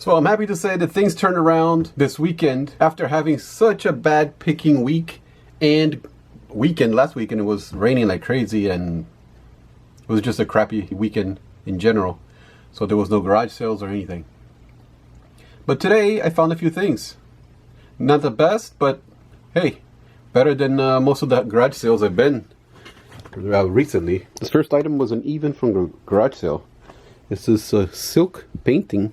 So I'm happy to say that things turned around this weekend after having such a bad picking week and weekend. Last weekend it was raining like crazy and it was just a crappy weekend in general. So there was no garage sales or anything. But today I found a few things. Not the best, but hey, better than most of the garage sales I've been recently. This first item was an even from the garage sale. This is a silk painting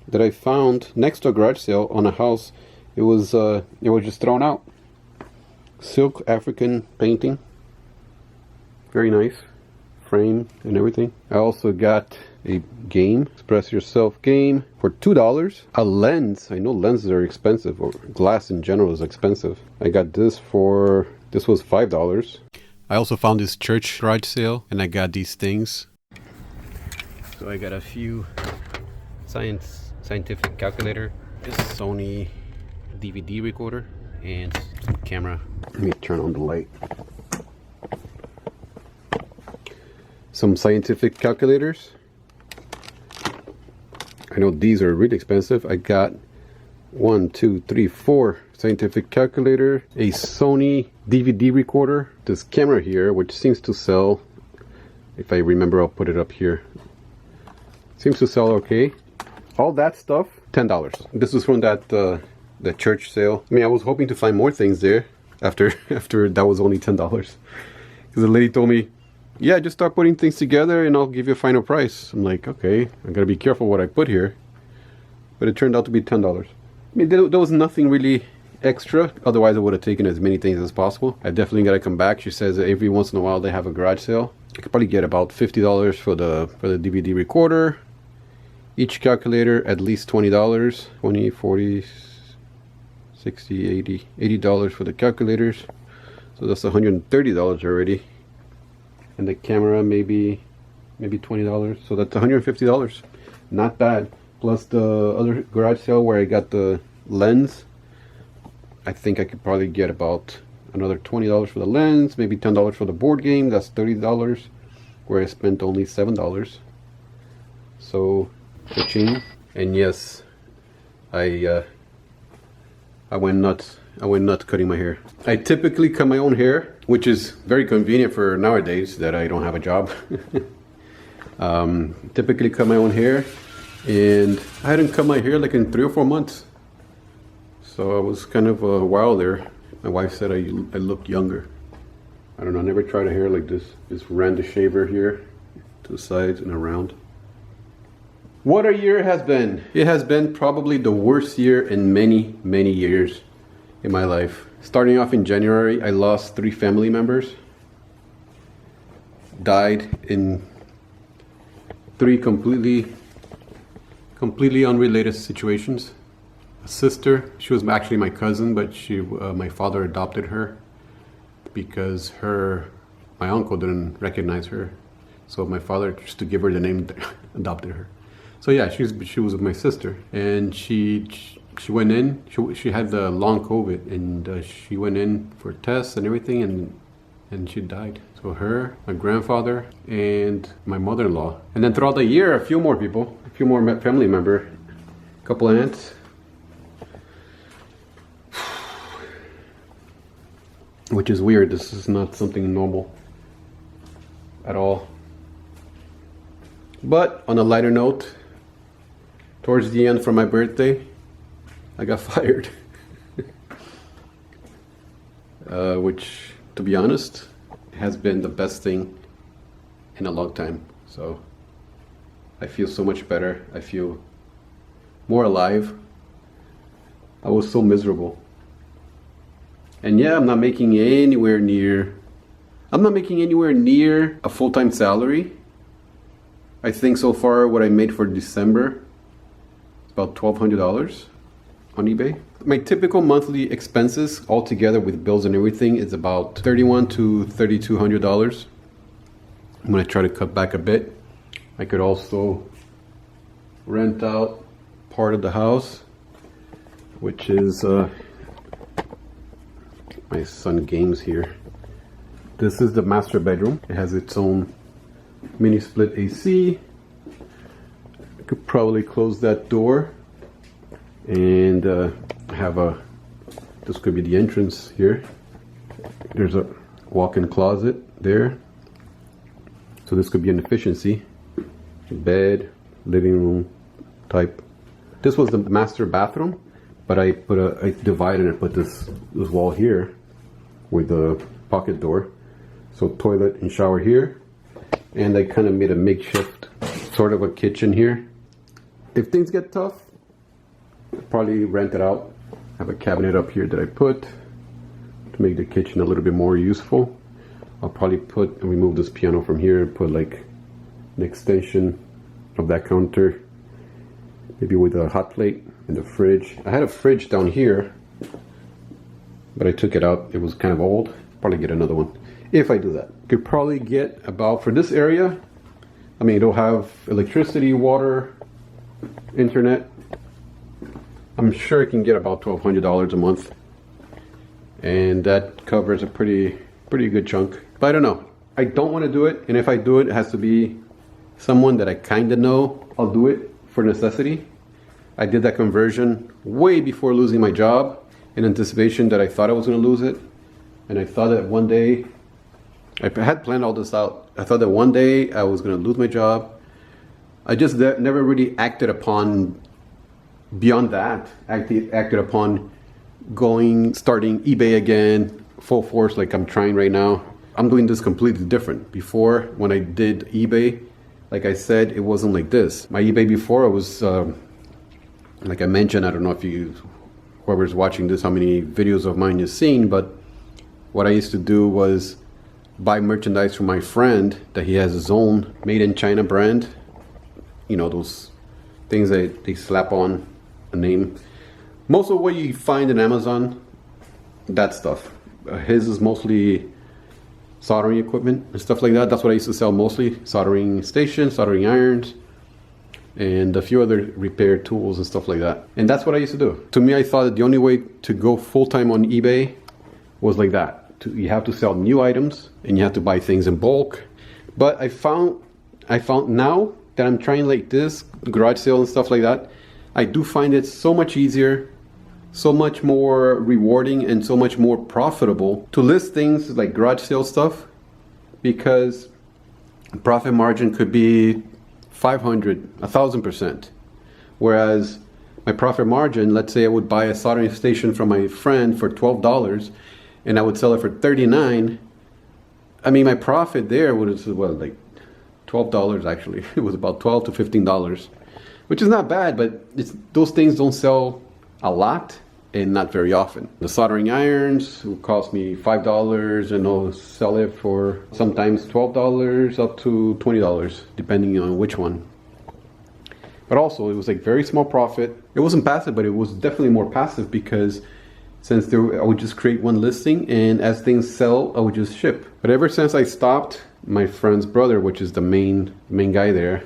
that I found next to a garage sale on a house. It was just thrown out. Silk African painting. Very nice. Frame and everything. I also got a game, Express Yourself game, for $2. A lens. I know lenses are expensive, or glass in general is expensive. I got this was $5. I also found this church garage sale and I got these things. So I got a few scientific calculator, this Sony DVD recorder, and camera. Let me turn on the light. Some scientific calculators. I know these are really expensive. I got 4 scientific calculator, a Sony DVD recorder, this camera here, which seems to sell. If I remember, I'll put it up here. Seems to sell okay. All that stuff, $10. This was from that church sale. I mean, I was hoping to find more things there after that was only $10. Because the lady told me, yeah, just start putting things together and I'll give you a final price. I'm like, okay, I gotta be careful what I put here. But it turned out to be $10. I mean, there was nothing really extra. Otherwise, I would have taken as many things as possible. I definitely gotta come back. She says that every once in a while they have a garage sale. I could probably get about $50 for the DVD recorder. Each calculator at least $20. 20, 40, 60, 80, $80 for the calculators. So that's $130 already. And the camera maybe $20. So that's $150. Not bad. Plus the other garage sale where I got the lens. I think I could probably get about another $20 for the lens, maybe $10 for the board game. That's $30, where I spent only $7. So, cha-ching. And yes, I went nuts. I went nuts cutting my hair. I typically cut my own hair, which is very convenient for nowadays that I don't have a job. Typically cut my own hair, and I hadn't cut my hair like in 3 or 4 months. So I was kind of a while there. My wife said I looked younger. I don't know, I never tried a hair like this. Just ran the shaver here to the sides and around. What a year it has been. It has been probably the worst year in many, many years in my life. Starting off in January, I lost 3 family members. Died in 3 completely unrelated situations. A sister, she was actually my cousin, but my father adopted her because my uncle didn't recognize her. So my father, just to give her the name, adopted her. So yeah, she was my sister, and she went in. She had the long COVID, and she went in for tests and everything, and she died. So her, my grandfather, and my mother-in-law, and then throughout the year, a few more people, a few more family member, a couple aunts. Which is weird. This is not something normal at all. But on a lighter note, towards the end for my birthday, I got fired. Which, to be honest, has been the best thing in a long time. So I feel so much better. I feel more alive. I was so miserable. And yeah, I'm not making anywhere near a full-time salary. I think so far what I made for December is about $1,200 on eBay. My typical monthly expenses altogether with bills and everything is about $3,100 to $3,200. I'm gonna try to cut back a bit. I could also rent out part of the house, which is my son games here. This is the master bedroom. It has its own mini split AC. I could probably close that door and have a, this could be the entrance here. There's a walk-in closet there. So this could be an efficiency. Bed, living room type. This was the master bathroom, but I divided and put this wall here with the pocket door. So toilet and shower here. And I kind of made a makeshift sort of a kitchen here. If things get tough, I'll probably rent it out. Have a cabinet up here that I put to make the kitchen a little bit more useful. I'll probably remove this piano from here and put like an extension of that counter, maybe with a hot plate and the fridge. I had a fridge down here, but I took it out. It was kind of old. Probably get another one if I do that. Could probably get about, for this area, I mean, it'll have electricity, water, internet. I'm sure I can get about $1,200 a month, and that covers a pretty good chunk. But I don't know. I don't want to do it, and if I do it, it has to be someone that I kind of know. I'll do it for necessity. I did that conversion way before losing my job in anticipation that I thought I was going to lose it. And I thought that one day, I had planned all this out. I thought that one day I was going to lose my job. I just never really acted upon, beyond that, acted upon starting eBay again, full force like I'm trying right now. I'm doing this completely different. Before, when I did eBay, like I said, it wasn't like this. My eBay before, it was, like I mentioned, I don't know if whoever's watching this, how many videos of mine you've seen, but what I used to do was buy merchandise from my friend that he has his own made in China brand. You know, those things that they slap on a name. Most of what you find in Amazon, that stuff. His is mostly soldering equipment and stuff like that. That's what I used to sell mostly. Soldering stations, soldering irons, and a few other repair tools and stuff like that. And that's what I used to do. To me, I thought that the only way to go full-time on eBay was like that. You have to sell new items and you have to buy things in bulk. But I found now that I'm trying like this, garage sale and stuff like that, I do find it so much easier, so much more rewarding, and so much more profitable to list things like garage sale stuff, because profit margin could be 500, 1,000%. Whereas my profit margin, let's say I would buy a soldering station from my friend for $12 and I would sell it for $39. I mean, my profit there was, well, like $12 actually. It was about $12 to $15, which is not bad, but those things don't sell a lot and not very often. The soldering irons will cost me $5 and I'll sell it for sometimes $12 up to $20, depending on which one. But also, it was like very small profit. It wasn't passive, but it was definitely more passive, because since I would just create one listing, and as things sell, I would just ship. But ever since I stopped, my friend's brother, which is the main guy there,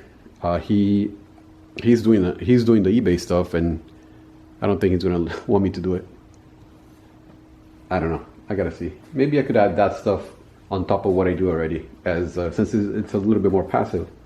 he's doing the eBay stuff, and I don't think he's gonna want me to do it. I don't know. I gotta see. Maybe I could add that stuff on top of what I do already, as since it's a little bit more passive.